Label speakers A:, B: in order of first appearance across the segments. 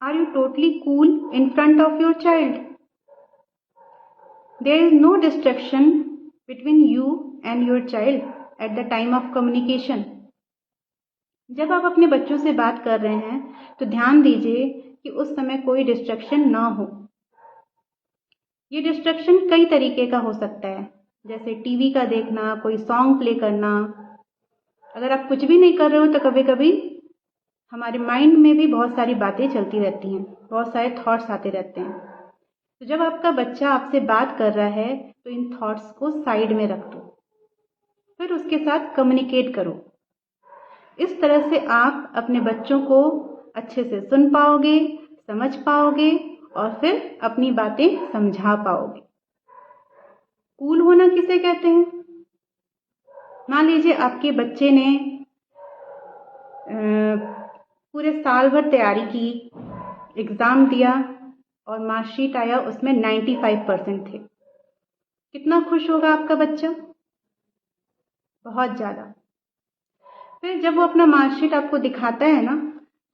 A: Are you totally cool in front of your child? There is no distraction between you and your child at the time of communication. जब आप अपने बच्चों से बात कर रहे हैं तो ध्यान दीजिए कि उस समय कोई डिस्ट्रैक्शन ना हो। ये डिस्ट्रैक्शन कई तरीके का हो सकता है, जैसे टीवी का देखना, कोई सॉन्ग प्ले करना। अगर आप कुछ भी नहीं कर रहे हो तो कभी कभी हमारे माइंड में भी बहुत सारी बातें चलती रहती हैं, बहुत सारे थॉट्स आते रहते हैं। तो जब आपका बच्चा आपसे बात कर रहा है तो इन थॉट्स को साइड में रख दो, फिर उसके साथ कम्युनिकेट करो। इस तरह से आप अपने बच्चों को अच्छे से सुन पाओगे, समझ पाओगे और फिर अपनी बातें समझा पाओगे। कूल होना किसे कहते हैं? मान लीजिए आपके बच्चे ने पूरे साल भर तैयारी की, एग्ज़ाम दिया और मार्कशीट आया, उसमें 95% थे। कितना खुश होगा आपका बच्चा? बहुत ज़्यादा। फिर जब वो अपना मार्कशीट आपको दिखाता है ना,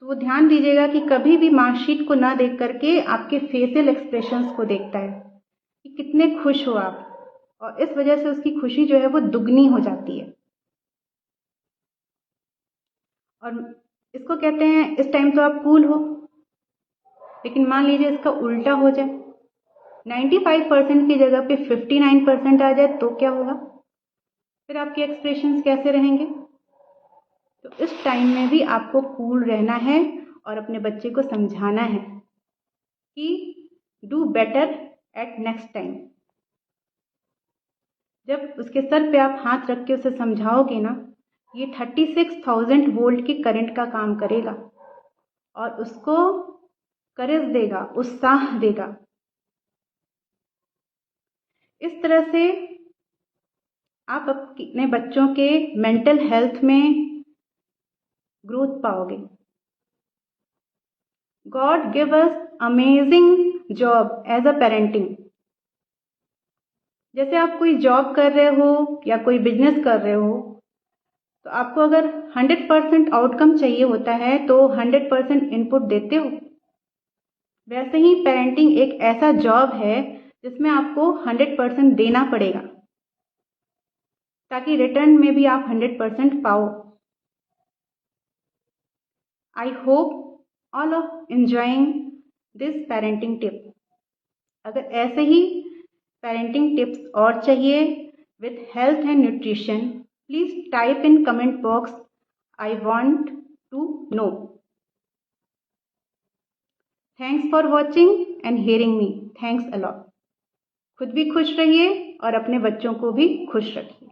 A: तो वो ध्यान दीजिएगा कि कभी भी मार्कशीट को ना देख करके आपके फेशियल एक्सप्रेशंस को देखता है कि कितने खुश हो आप, और इस वजह से उसकी खुशी जो है वो दुगनी हो जाती है। और इसको कहते हैं, इस टाइम तो आप कूल हो, लेकिन मान लीजिए इसका उल्टा हो जाए, 95% की जगह पे 59% आ जाए तो क्या होगा? फिर आपके एक्सप्रेशंस कैसे रहेंगे? तो इस टाइम में भी आपको कूल रहना है और अपने बच्चे को समझाना है कि do better at next time. जब उसके सर पे आप हाथ रख के उसे समझाओगे ना, ये 36,000 वोल्ट के करंट का काम करेगा और उसको करेज देगा, उत्साह देगा। इस तरह से आप अपने बच्चों के मेंटल हेल्थ में ग्रोथ पाओगे। God give us amazing job as a parenting. जैसे आप कोई जॉब कर रहे हो या कोई बिजनेस कर रहे हो, तो आपको अगर 100% आउटकम चाहिए होता है तो 100% इनपुट देते हो। वैसे ही पेरेंटिंग एक ऐसा जॉब है जिसमें आपको 100% देना पड़ेगा, ताकि रिटर्न में भी आप 100% पाओ। I hope all of enjoying this parenting tip. अगर ऐसे ही पेरेंटिंग टिप्स और चाहिए with health and nutrition, please type in comment box, I want to know. Thanks for watching and hearing me. Thanks a lot. खुद भी खुश रहिए और अपने बच्चों को भी खुश रखिए।